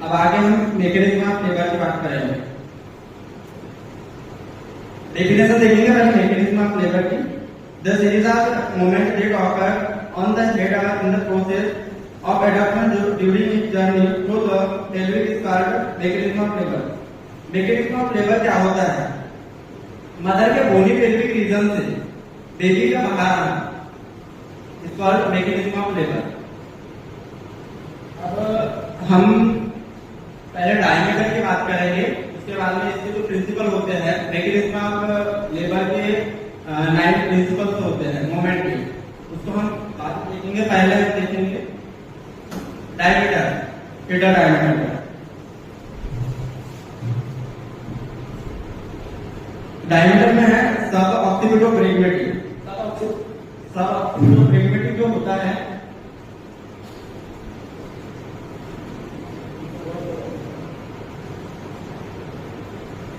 अब आगे हम मैकेनिज्म ऑफ लेबर की बात करेंगे। डेफिनेशन देखेंगे पहले मैकेनिज्म ऑफ लेबर की। The series of movement that occur on the head are in the process of adoption during its journey through the pelvic is called mechanism of labour. Mechanism of labour क्या होता है? Mother के bony pelvic region से baby का बाहर आना is called mechanism of labour. अब हम पहले डायमीटर की बात करेंगे, उसके बाद में इसके जो प्रिंसिपल होते हैं मैकेनिज्म ऑफ लेबर के 9 प्रिंसिपल्स होते हैं मोमेंट के, उसको हम बात देखेंगे। पहले हम देखेंगे डायमीटर, फीटर डायमीटर। डायमीटर में है सब ऑक्सीपिटो प्रेगमेटिक। सब ऑक्सीपिटो प्रेगमेटिक जो होता है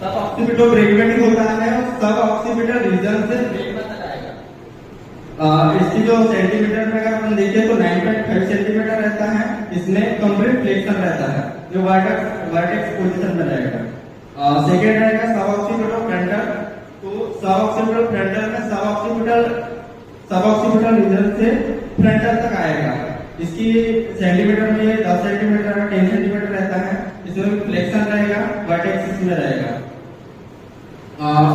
सब ऑक्सीपिटल प्रेगमेटिक होता है, सब ऑक्सीपिटल रीजन से प्रेगमा तक आएगा। इसकी जो सेंटीमीटर में अगर हम देखें तो 9.5 सेंटीमीटर रहता है। इसमें कंप्लीट फ्लेक्शन रहता है जो वर्टेक्स पोजीशन में रहेगा। सेकेंड रहेगा सब ऑक्सीपिटल फ्रंटल। तो सब ऑक्सीपिटल फ्रंटल में सब ऑक्सीपिटल रीजन से फ्रंटल तक आएगा। इसकी सेंटीमीटर में 10 सेंटीमीटर 10 सेंटीमीटर रहता है। इसमें फ्लेक्शन रहेगा, वर्टेक्स इसमें रहेगा।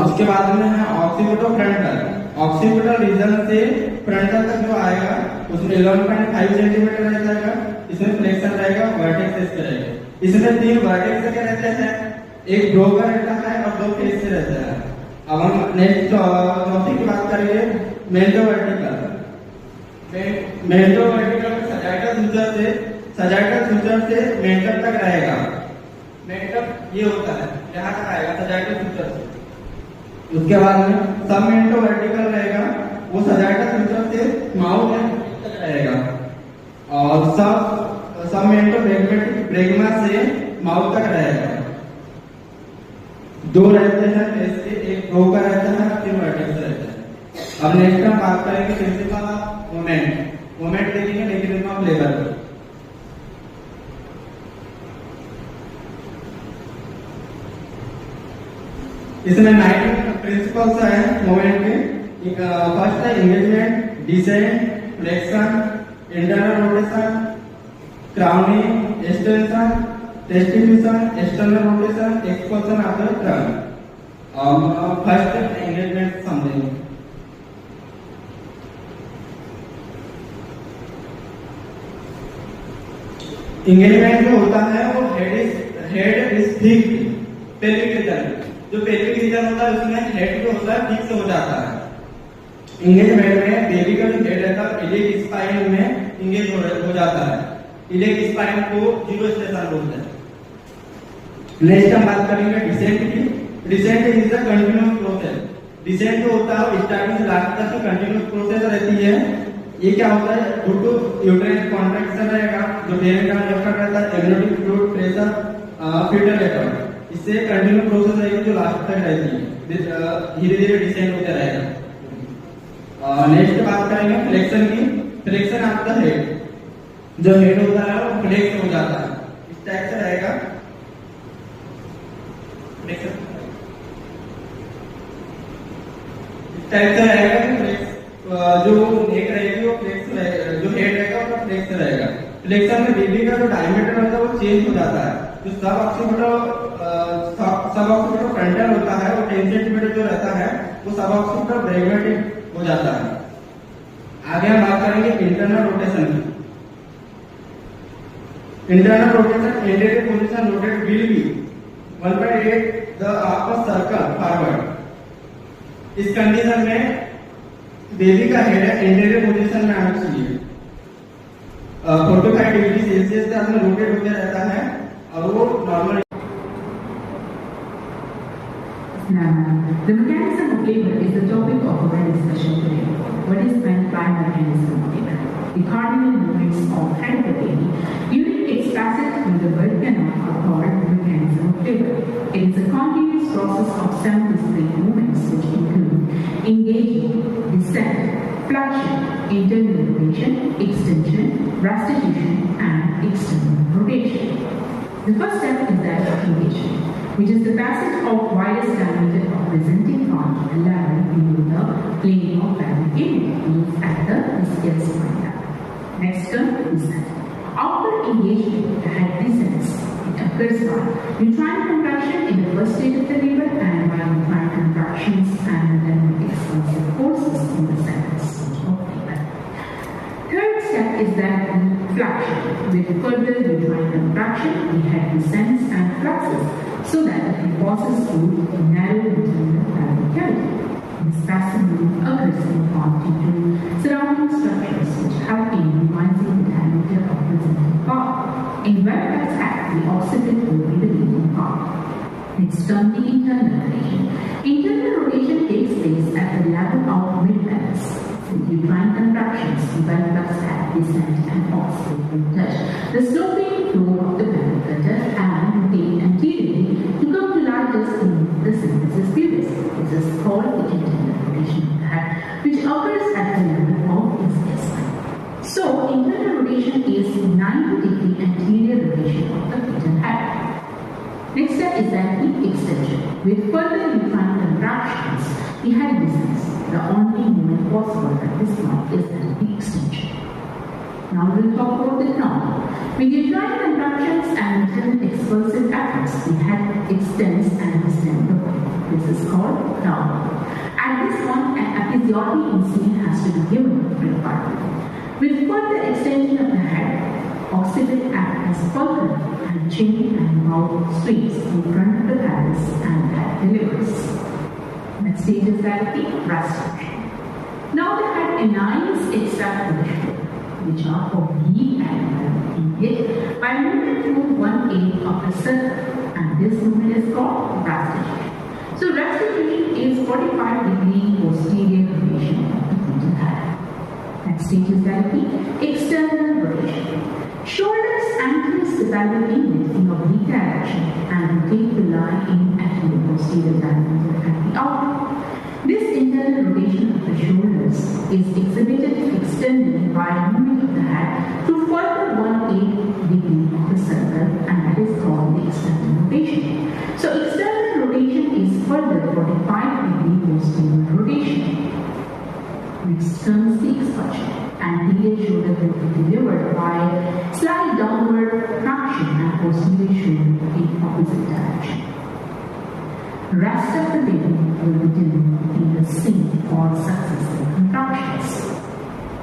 उसके बाद में है ऑक्सीपिटल फ्रंटल। ऑक्सीपिटल रीजन से फ्रंटल तक जो आएगा उसमें 11.5 सेंटीमीटर रह जाएगा। इसमें फ्लेक्शन रहेगा, वर्टेक्स इसके रहेगा। इसमें 3 वर्टेक्स के रहते हैं, एक ब्रोकर रहता है और 2 फेस से रहता है। अब हम नेक्स्ट चौथी की बात करेंगे मेंटो वर्टिकल। मेंटो वर्टिकल में सजाइटल सूचर से मेंटल तक रहेगा। मेंटल ये होता है, यहाँ तक आएगा सजाइटल सूचर से। उसके बाद में सब मेंटो वर्टिकल रहेगा, वो सजाइटल सूचर से माउथ तक रहेगा। और सब मेंटो ब्रेगमा से माउथ तक रहेगा। 2 रहते हैं फेस के, एक ब्रोकर रहता है, 3 वर्टेक्स रहते हैं। अब नेक्स्ट हम बात करेंगे प्रिंसिपल ऑफ मोमेंट। मोमेंट देखेंगे मैकेनिज्म ऑफ लेबर। इसमें 9 प्रिंसिपल्स हैं मोमेंट के। फर्स्ट है engagement, descent, flexion, internal rotation, crowning, extension, restitution, external rotation, expulsion of the trunk. First engagement समझेंगे। एंगेजमेंट जो होता है वो head is thick pelvic region. जो पेल्विक रीजन होता है उसमें हेड जो होता है फिक्स हो जाता है। एंगेजमेंट में बेबी का जो हेड रहता है इलियक स्पाइन में एंगेज हो जाता है। इलियक स्पाइन को 0 स्टेशन बोलते हैं। नेक्स्ट हम बात करेंगे डिसेंट की। Descent is the continuous process. Descent जो होता है स्टार्टिंग से लास्ट तक की कंटिन्यूअस प्रोसेस रहती है। ये क्या होता है? ड्यू टू यूट्राइन कॉन्ट्रैक्शन रहेगा, जो बेबी का लेफ्ट रहता है, amniotic fluid pressure, foetal record, इससे कंटिन्यू प्रोसेस रहेगी जो लास्ट तक रहती है। धीरे धीरे डिसेंट होते रहेगा। नेक्स्ट बात करेंगे फ्लेक्शन की। फ्लेक्शन आपका हेड, जो हेड होता है वो फ्लेक्स हो जाता है, इस टाइप से रहेगा। फ्लेक्शन इस टाइप से रहेगा कि फ्लेक्स जो नेक रहेगी वो फ्लेक्स रहेगा, जो हेड रहेगा वो फ्लेक्स रहेगा। फ्लेक्शन में बेबी का जो डायमीटर होता है वो चेंज हो जाता है। जो सब ऑक्सीपिटल फ्रंटल होता है वो 10 सेंटीमीटर जो रहता है वो सब ऑक्सीपिटल ब्रेगमेटिक हो जाता है। आगे हम बात करेंगे इंटरनल रोटेशन की। Internal rotation anterior position rotate will be 1/8 the आपका सर्कल फॉरवर्ड। इस कंडीशन में बेबी का हेड एंटीरियर पोजीशन में आना चाहिए। 45 डिग्री सेल्सियस से अपने रोटेट होते रहता है और वो normal. The mechanism of labor is the topic of our discussion today. What is meant by mechanism of labor? The cardinal movements of head of the baby during its passage through the birth canal are called mechanism of labor. It is a continuous process of 7 discrete movements which include engaging, descent, flexion, internal rotation, extension, restitution, and external rotation. The first step is that of engagement, which is the passage of widest diameter of presenting part level below the plane of fabric image at the ischial spine level. Next term is that after engagement, the head descends. It occurs by uterine contraction in the first stage of the labor and by uterine contractions and then expansive forces in the second stage of labor. Third step is that flexion. With further uterine contraction, the head descends and flexes so that it passes through the narrow internal pelvic cavity. This passage occurs in part due to surrounding structures which help in minimizing the diameter of the presenting part. In wet act, the occiput will be the leading part. Next term, the internal rotation. Internal rotation takes place at the level of mid-pelvis. With uterine contractions, the pelvis act descend and occiput will touch the sloping floor of the pelvic gutter and rotate anteriorly to come to lie just beneath the symphysis pubis. This is called the internal rotation of the head, which occurs at the level of ischial spine. So, internal rotation is 90-degree anterior rotation of the fetal head. Next step is that hip extension. With further uterine contractions, the head descends. The only movement possible at this point is the hip extension. Now we will talk about the crown. With uterine contractions and internal expulsive efforts, the head extends and descends the body. This is called crown. At this point, an episiotomy incident has to be given for the body. With further extension of the head, occiput act as fulcrum and chin and mouth sweeps in front of the pelvis and head delivers. Next stage is that the restoration. Now the head aligns itself with the shoulder, which are oblique and engaged by movement through 1/8 of the circle, and this movement is called restoration. So restoration is 45-degree posterior rotation of the fetal head. Next stage is that the external rotation. Shoulders anchors the pelvic inlet in oblique direction and rotate the line in anterior-posterior diameter at the outlet. This internal rotation of the shoulders is exhibited externally by movement of the head to further 1/8 degree of the circle, and that is called the external rotation. So external rotation is further 45-degree posterior rotation. Next comes the expulsion. Anterior shoulder will be delivered by slight downward traction and posterior shoulder in opposite direction. Rest of the baby will be delivered in the same or successive contractions.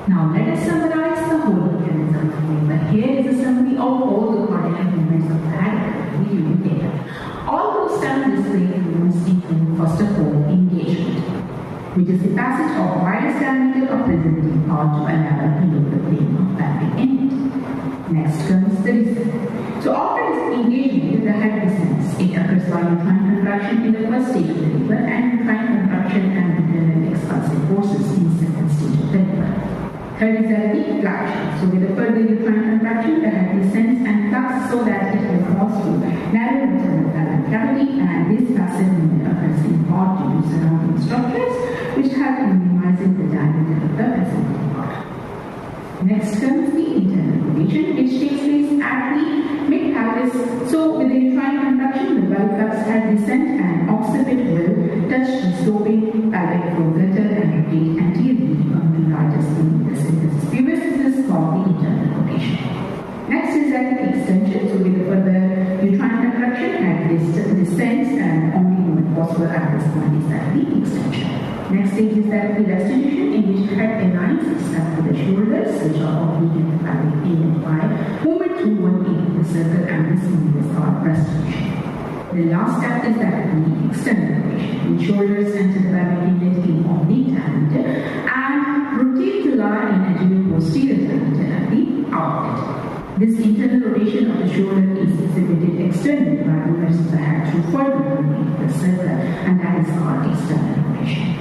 Now let us summarize the whole mechanism of labor. Here is a summary of all the coordinate movements of the head during labor. All those time display movements include first of all engagement, which is the passage of widest diameter of presenting part to a level below the plane of pelvic end. Next comes the descent. So after this engagement, the head descends. It occurs by uterine contraction in the first stage of the labor and uterine contraction and internal expulsive forces in the second stage of the labor. Third is that the flexion. So with the further uterine contraction, the head descends and flex so that it will pass through narrow internal pelvic cavity, and this passive movement occurs in part due to surrounding structures which help in minimizing the diameter of the presenting part. Next comes the internal rotation, which takes place at the mid-pelvis. So with the uterine contraction, the pelvis head descent and occiput will touch the sloping pelvic floor gutter and rotate anteriorly on the largest beneath the symphysis pubis. This is called the internal rotation. Next is that the extension. So with the further uterine contraction, head descends and only movement possible at this point is that the extension. Next stage is that the restitution, in which head aligns itself with the shoulders, which are oblique and pelvic inlet by movement through 1/8 of the circle, and this movement is called restitution. The last step is that the external rotation, when shoulders enter the pelvic inlet in oblique diameter and rotate to lie in anterior posterior diameter at the outlet. This internal rotation of the shoulder is exhibited externally by movements of the head through further movement of the circle, and that is called external rotation.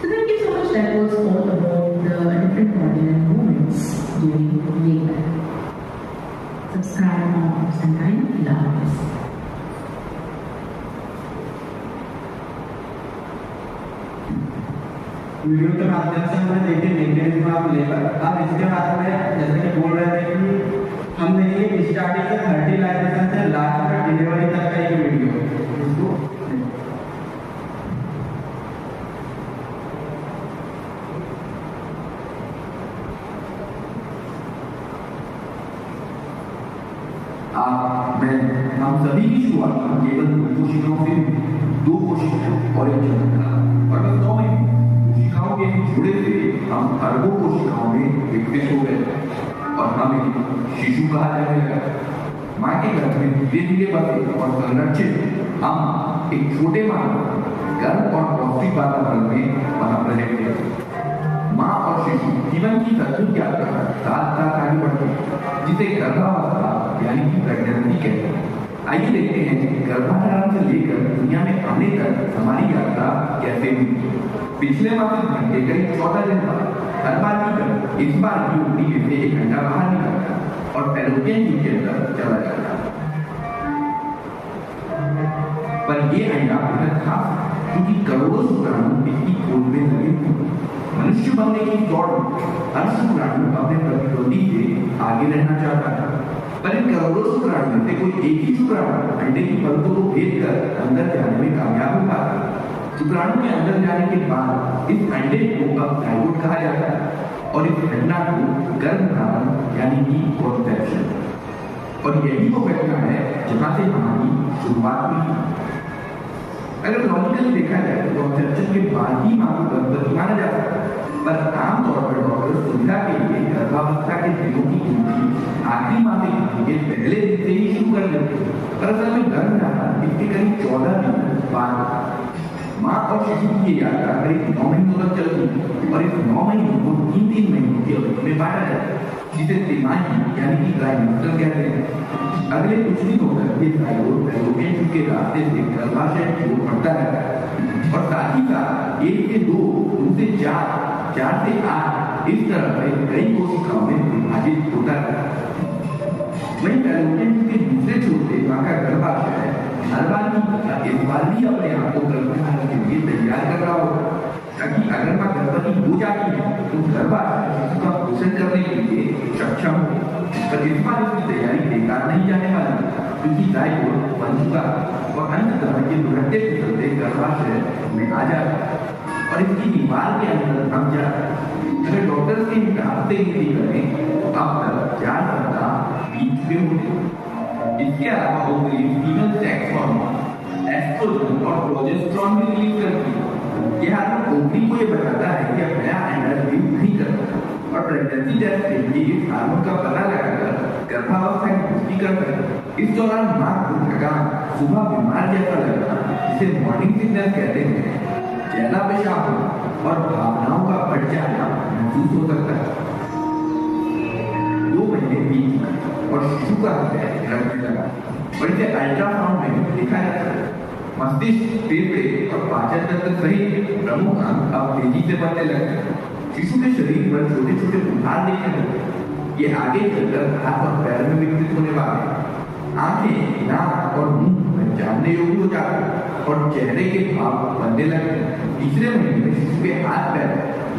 So thank you so much. That was all about the different coordinate movements during labor. Subscribe on Sunshine Love. Video के माध्यम से हमने देखे mechanism of labour. अब इसके बाद में जैसे कि बोल रहे थे कि हम देखिए स्टार्टिंग से फर्टिलाइजेशन से लास्ट आप मैं हम सभी की शुरुआत केवल 2 कोशिकाओं से 2 कोशिकाएं और एक जनक और बस 9 महीने कोशिकाओं के जुड़े से हम अरबों कोशिकाओं में विकसित हो गए और हमें शिशु कहा जाने लगा। माँ के गर्भ में धीरे धीरे बसे और संरक्षित हम एक छोटे मानव गर्भ और पौष्टिक वातावरण में पनप रहे थे। माँ और शिशु जीवन की अद्भुत यात्रा साथ साथ आगे बढ़ते जिसे गर्भावस्था यानी कि प्रेगनेंसी कहते हैं। आइए देखते हैं कि गर्भाधारण से लेकर दुनिया में आने तक हमारी यात्रा कैसे हुई। पिछले 32 घंटे करीब 14 दिन बाद हर बार की तरह इस बार की उंगली में से एक अंडा बाहर निकलता और फैलोपियन ट्यूब के अंदर चला जाता। पर ये अंडा बेहद खास क्योंकि करोड़ों शुक्राणु इसकी खोज में लगे हुए। मनुष्य बनने की दौड़ में हर शुक्राणु अपने प्रतिद्वंदी से आगे रहना चाहता था, पर इन करोड़ों शुक्राणु में से कोई एक ही शुक्राणु अंडे की परतों को भेद कर अंदर जाने में कामयाब हो पाता। शुक्राणु के अंदर जाने के बाद इस अंडे को अब जाइगोट कहा जाता है और इस घटना को गर्भधारण यानी कि कॉन्सेप्शन, और यही वो घटना है जहां से हमारी शुरुआत हुई। अगर लॉजिकली देखा जाए तो कॉन्सेप्शन के बाद ही मां को गर्भवती माना जाता है, पर आमतौर पर डॉक्टर सुविधा के लिए गर्भावस्था के दिनों की गिनती आखिरी माह के पहले दिन से ही शुरू कर देते हैं। पर असल में गर्भधारण इसके करीब 14 दिन बाद माँ और शिशु की यात्रा करीब 9 महीनों तक चलती है और इस 9 महीनों को 3-3 महीनों की अवधि में बांटा जाता है जिसे तिमाही यानी कि ट्राइमेस्टर कहते हैं। अगले कुछ दिनों तक ये जाइगोट फैलोपियन ट्यूब के रास्ते से गर्भाशय की ओर बढ़ता रहता है और साथ ही साथ 1 से 2, 2 से 4, 4 से 8 इस तरह से कई कोशिकाओं में विभाजित होता रहता है। वहीं फैलोपियन ट्यूब के दूसरे छोर से मां का गर्भाशय हर बार की इस बार भी अपने आप को गर्भधारण के लिए तैयार कर रहा होगा, ताकि अगर मां गर्भवती हो जाती है तो गर्भाशय शिशु का पोषण करने के लिए सक्षम हो। पर इस बार इसकी तैयारी बेकार नहीं जाने वाली क्योंकि जाइगोट बन चुका और अंततः ये दुर्घटने से चलते गर्भाशय में आ जाता और इसकी दीवार के अंदर हम जाते। अगर डॉक्टर के हिसाब से गिनती करें तो अब तक 4 सप्ताह बीत चुके होते। इसके अलावा ovary female sex hormone oestrogen और प्रोजेस्टेरोन भी रिलीज करती है। यह हार्मोन ओवरी को ये बताता है कि अब नया अंडा रिलीज नहीं करता और प्रेगनेंसी टेस्ट के लिए इस हार्मोन का पता लगाकर गर्भावस्था की पुष्टि करता है। इस दौरान मां को थकान, सुबह बीमार जैसा लगना जिसे मॉर्निंग सिकनेस कहते हैं, ज्यादा पेशाब होना और भावनाओं का बढ़ जाना महसूस हो सकता है। 2 महीने बीत और शिशु का हृदय धड़कने लगा और इसे अल्ट्रासाउंड में देखा जाता है। मस्तिष्क, फेफड़े और पाचन तंत्र सहित प्रमुख अंग अब तेजी से बढ़ने लगते हैं। शिशु के शरीर पर छोटे छोटे उभार दिखने लगते हैं। ये आगे चलकर हाथ और पैर में विकसित होने वाले हैं। आंखें, नाक और मुंह पहचानने योग्य हो जाते हैं और चेहरे के भाव बनने लगते हैं। तीसरे महीने में शिशु के हाथ पैर,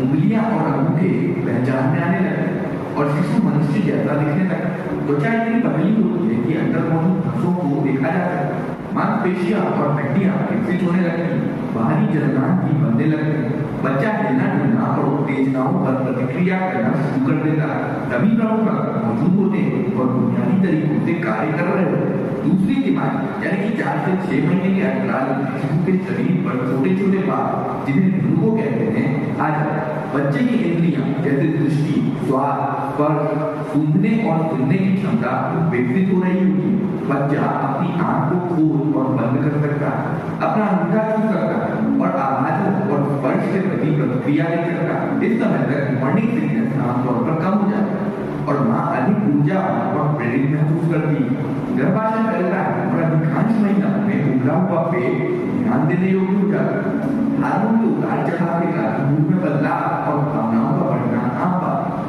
उंगलियां और अंगूठे पहचान में आने लगते हैं और शिशु मनुष्य जैसा दिखने लगता है। त्वचा इतनी पतली होती है कि अंदर मौजूद नसों को देखा जा सकता है। मांसपेशियां और हड्डियां विकसित होने लगती हैं। बाहरी जलनांग भी बनने लगते हैं। बच्चा हिलना डुलना और उत्तेजनाओं पर प्रतिक्रिया करना शुरू कर देता है। सभी प्रमुख अंग मौजूद होते हैं और बुनियादी तरीकों से कार्य कर रहे होते हैं। दूसरी तिमाही यानी कि 4 से 6 महीने के अंतराल में शिशु के शरीर पर छोटे छोटे बाल जिन्हें ध्रुवों कहते हैं आ जाते हैं। बच्चे की इंद्रियां जैसे दृष्टि, स्वाद, स्पर्श, सूंघने और सुनने की क्षमता विकसित हो रही होगी। बच्चा अपनी आंख को खोल और बंद कर सकता है, अपना अंगूठा छू सकता है और आवाजों और स्पर्श के प्रति प्रतिक्रिया दे सकता है। इस समय तक मॉर्निंग सिकनेस आमतौर पर कम हो जाता है और मां अधिक ऊर्जा और प्रेरित महसूस करती है। गर्भाशय फैलता है और अधिकांश महिला में उभरा हुआ पेट ध्यान देने योग्य हो जाता है। हार्मोन के उतार चढ़ाव के कारण मूड में बदलाव और भावनाओं का बढ़ना आम बात है।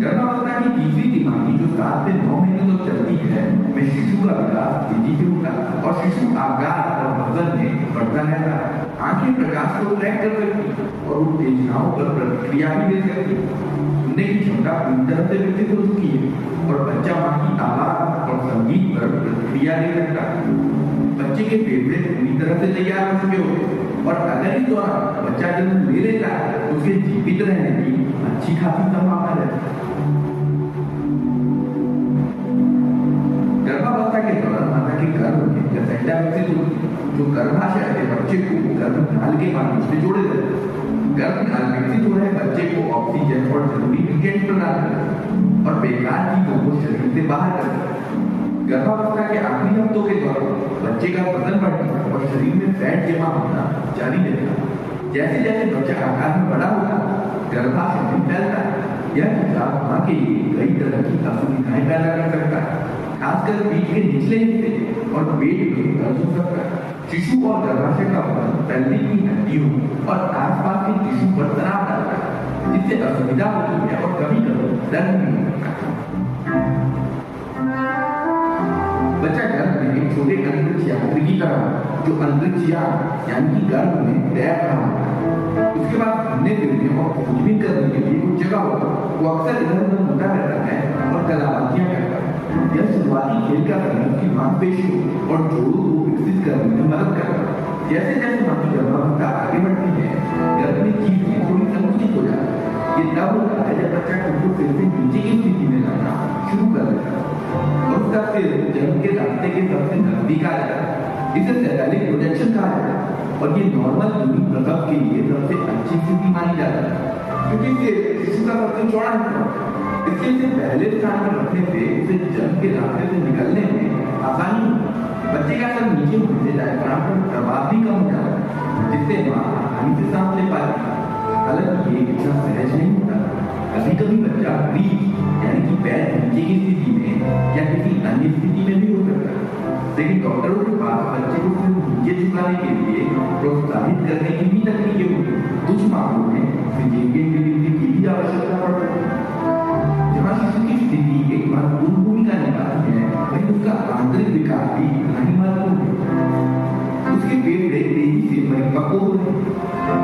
गर्भावस्था की तीसरी तिमाही जो 7 से 9 महीने तक चलती है में शिशु का विकास तेजी से होता है और शिशु आकार और वजन में बढ़ता रहता है। आंखें प्रकाश को ट्रैक कर सकती है और उत्तेजनाओं पर प्रतिक्रिया भी दे सकती है। सुनने की क्षमता पूरी तरह से विकसित हो चुकी है और बच्चा मां की आवाज और संगीत पर प्रतिक्रिया दे सकता है। बच्चे के फेफड़े पूरी तरह से तैयार हो चुके होते हैं और अगर इस दौरान बच्चा जन्म ले लेता है तो उसके जीवित रहने की अच्छी खासी संभावना रहती है। गर्भावस्था विकसित होती है जो गर्भाशय के बच्चे को गर्भनाल के माध्यम से जोड़े जाते हैं। गर्भनाल विकसित हो रहे बच्चे को ऑक्सीजन और जरूरी न्यूट्रिएंट प्रदान करता है और बेकार चीजों को शरीर से बाहर करता है। गर्भावस्था के आखिरी हफ्तों के दौरान बच्चे का वजन बढ़ना और शरीर में फैट जमा होना जारी रहता है। जैसे जैसे बच्चा आकार में बड़ा होता है, गर्भाशय में फैलता है। यह खिलाफ मां के लिए कई तरह की असुविधाएं पैदा कर सकता है, खासकर पीठ के निचले हिस्से और पेट में दर्द हो सकता है। शिशु और गर्भाशय का वजन पेल्विक की हड्डियों और आसपास के टिश्यू पर तनाव डालता है, जिससे असुविधा होती है और कभी-कभी दर्द भी होता है। बच्चा गर्भ में एक छोटे अंतरिक्ष यात्री की तरह जो अंतरिक्ष यानी कि गर्भ में तैर रहा होता है। उसके बाद घूमने फिरने और खोजबीन करने के लिए कुछ जगह होता है। वो अक्सर इधर उधर मुड़ा रहता है और कलाबाजियां करता है। यह शुरुआती खेल का समय उसकी मांसपेशियों और जोड़ों को विकसित करने में मदद करता है। जैसे जैसे मां की गर्भावस्था आगे बढ़ती है, गर्भ में चीजें थोड़ी संकुचित हो जाती है। ये तब होता है जब बच्चा खुद को फिर से नीचे की स्थिति में लाना शुरू कर देता है और उसका सिर जन्म के रास्ते के सबसे नजदीक आ जाता है। इसे सैटेलाइट प्रोजेक्शन कहा जाता है और ये नॉर्मल यूनिक प्रसव के लिए सबसे अच्छी स्थिति मानी जाती है, क्योंकि इससे शिशु का सबसे चौड़ा हिस्सा होता है। इसके इसे पहले स्थान पर रखने से उसे जन्म के रास्ते से निकलने में आसानी होती है। बच्चे का सर नीचे होने से डायफ्राम पर दबाव भी कम हो जाता है, जिससे मां आसानी से सांस ले पाती है। हालांकि ये इतना सहज नहीं होता। कभी कभी बच्चा ब्रीच यानी कि पैर नीचे की स्थिति में या किसी अन्य स्थिति में भी हो सकता है, लेकिन डॉक्टरों के पास बच्चे को सिर्फ नीचे झुकाने के लिए प्रोत्साहित करने की भी तकनीकें होती हैं। कुछ मामलों में सिजेरियन डिलीवरी की भी आवश्यकता पड़ती है, जहाँ शिशु की स्थिति एक महत्वपूर्ण भूमिका निभाती है, वहीं उसका आंतरिक विकास भी उतना ही महत्वपूर्ण है। उसके फेफड़े तेजी से परिपक्व हो रहे हैं,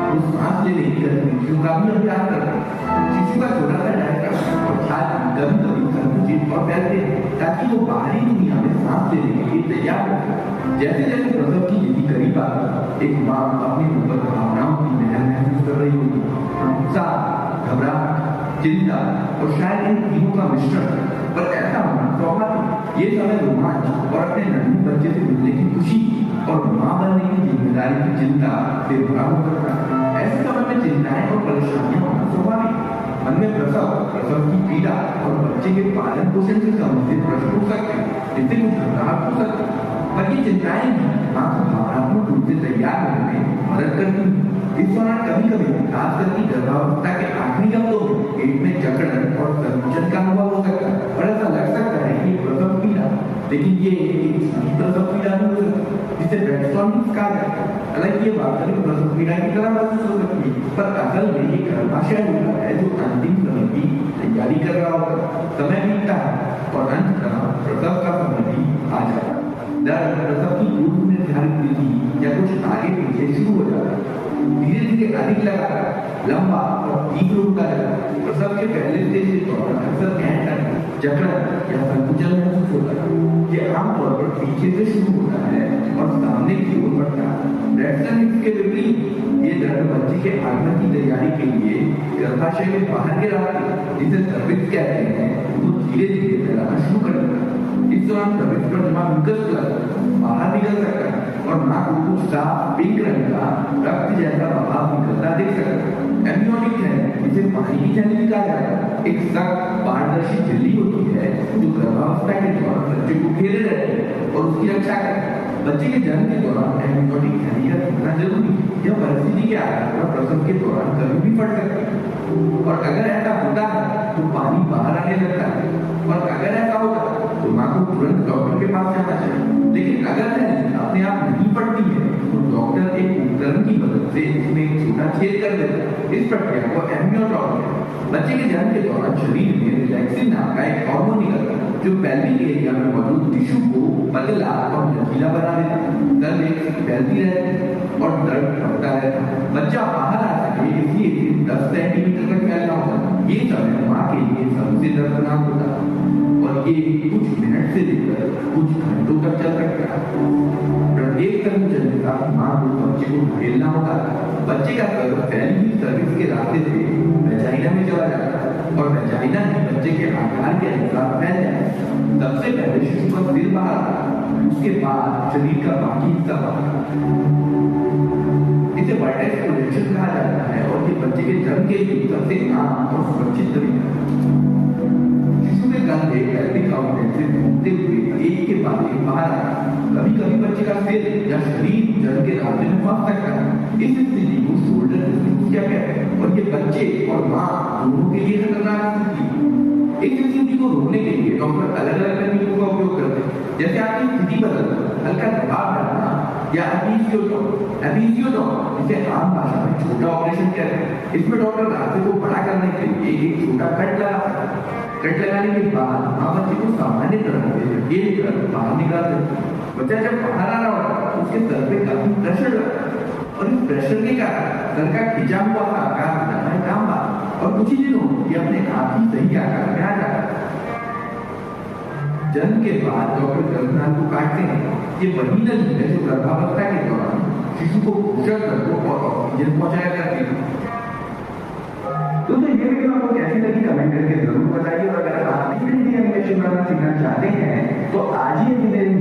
वो सांस लेने की गतिविधियों का भी अभ्यास कर रहे हैं। शिशु का छोटा सा डायफ्राम और छाती कभी-कभी संकुचित और फैलते हैं ताकि वो बाहरी दुनिया में सांस लेने के लिए तैयार हो जाए। जैसे जैसे प्रसव की तिथि करीब आती है, एक मां अपने ऊपर भावनाओं की लहर महसूस कर रही होती है, उत्साह, घबराहट, चिंता और शायद इन तीनों का मिश्रण। पर ऐसा होना स्वाभाविक। ये समय रोमांच और अपने नन्हे बच्चे से मिलने की खुशी और मां बनने की जिम्मेदारी की चिंता से भरा हो सकता है। ऐसे समय में चिंताएं और परेशानियां होना स्वाभाविक। मन में प्रसव की पीड़ा और बच्चे के पालन पोषण से संबंधित प्रश्न हो सकते हैं, जिससे कुछ घबराहट हो सकती है। पर ये चिंताएं मां को भावनात्मक रूप से तैयार होने में मदद करती हैं। इस दौरान कभी-कभी खास करके गर्भावस्था के आखिरी हफ्तों में पेट में जकड़न और संकुचन का अनुभव हो सकता है और ऐसा लग सकता है कि प्रसव पीड़ा, लेकिन ये एक सही प्रसव पीड़ा नहीं हो सकती, जिसे ब्रेस्टॉर्मिंग कहा जाता है। हालांकि ये वास्तविक प्रसव पीड़ा की तरह महसूस हो सकती है, पर असल में ये गर्भाशय होता है जो अंतिम समय की तैयारी कर रहा होता है। समय बीतता है और अंततः प्रसव का समय भी आ जाता है। दर्द प्रसव की पूर्व निर्धारित तिथि या कुछ आगे पीछे शुरू हो जाता है, धीरे धीरे अधिक लगातार, लंबा और तीव्र होता है। प्रसव के पहले स्टेज के दौरान अक्सर गहन जकड़न या संकुचन महसूस होता है। ये आमतौर पर पीछे से शुरू होता है और सामने की ओर बढ़ता है। ब्रेस्टॉर्मिंग के विपरीत ये दर्द बच्चे के आगमन की तैयारी के लिए गर्भाशय के बाहर के रास्ते, जिसे सर्विक्स कहते हैं, वो धीरे धीरे फैलाना शुरू कर देता है। इस दौरान सर्विक्स पर जमा म्यूकस बाहर निकल सकता है और नाक को साफ पिंक रंग का रक्त जैसा बहाव निकलता देख सकता है। एम्नियोटिक है, इसे पानी की झिल्ली कहा जाता है। एक सख्त पारदर्शी झिल्ली होती है जो गर्भावस्था के दौरान बच्चे को घेरे रहती है और उसकी रक्षा करती है। बच्चे के जन्म के दौरान एम्नियोटिक झिल्ली होना जरूरी है। यह परिस्थिति के आधार पर प्रसव के दौरान कभी भी फट सकती है और अगर ऐसा होता है तो पानी बाहर आने लगता है, और अगर ऐसा होता है तो मां को तुरंत डॉक्टर के पास जाना चाहिए। लेकिन अगर अपने आप नहीं पड़ती है तो डॉक्टर एक उपकरण की मदद से इसमें एक छोटा छेद कर देता है। इस प्रक्रिया को एम्नियोटॉमी है। बच्चे के जन्म के दौरान शरीर में रिलैक्सिन नाम का एक हार्मोन निकलता है जो पेल्विक एरिया में मौजूद टिश्यू को पतला और लचीला बना देता है। दर्द एक फैलती रहती है और दर्द बढ़ता रहता है। बच्चा बाहर आ सके इसलिए 10 सेंटीमीटर तक फैलना होता है। ये समय मां के लिए सबसे दर्दनाक होता है और ये कुछ मिनट से लेकर कुछ घंटों तक चल सकता है। प्रत्येक संकुचन के साथ मां को बच्चे को ढकेलना होता है। बच्चे का गर्भ फैली हुई सर्विक्स के रास्ते से वेजाइना में चला जाता है और वेजाइना ही बच्चे के आकार के अनुसार फैल जाता है। सबसे पहले शिशु का सिर बाहर आता है, उसके बाद शरीर का बाकी हिस्सा बाहर आता है। इसे वर्टेक्स प्रोजेक्शन कहा जाता है और ये बच्चे के जन्म के लिए सबसे आम और सुरक्षित तरीका है। शिशु के कंधे पैल्विक आउटलेट से घूमते हुए एक के बाद एक बाहर आता है। कभी कभी बच्चे का सिर या शरीर जन्म के रास्ते में फंस सकता है। इस स्थिति को शोल्डर डिस्टेंस क्या कहते हैं और ये बच्चे और माँ दोनों के लिए खतरनाक स्थिति है। इस स्थिति को रोकने के लिए डॉक्टर अलग अलग तकनीकों का उपयोग करते हैं, जैसे आपकी स्थिति बदलना, हल्का दबाव डालना या एपिजियोटॉम, जिसे आम भाषा में छोटा ऑपरेशन कहते हैं। इसमें डॉक्टर रास्ते को बड़ा करने के लिए एक छोटा कट लगाता है। कट लगाने के बाद माँ बच्चे को सामान्य तरह से धकेल कर बाहर निकाल देती है। बच्चा जब बाहर आ रहा होता है उसके सर पे काफी प्रेशर लगता है और इस प्रेशर के कारण सर का खिंचा हुआ आकार हो जाता है काम और कुछ ही दिनों ये अपने आप ही सही आकार में आ जाता है। जन्म के बाद डॉक्टर गर्भनाल को काटते हैं। ये वही नली है जो गर्भावस्था के दौरान शिशु को पोषक तत्वों और ऑक्सीजन पहुंचाया करती है। दोस्तों ये वीडियो आपको कैसी लगी कमेंट करके जरूर बताइए और अगर आप 3D एनिमेशन बनाना सीखना चाहते हैं तो आज ही इंजीनियरिंग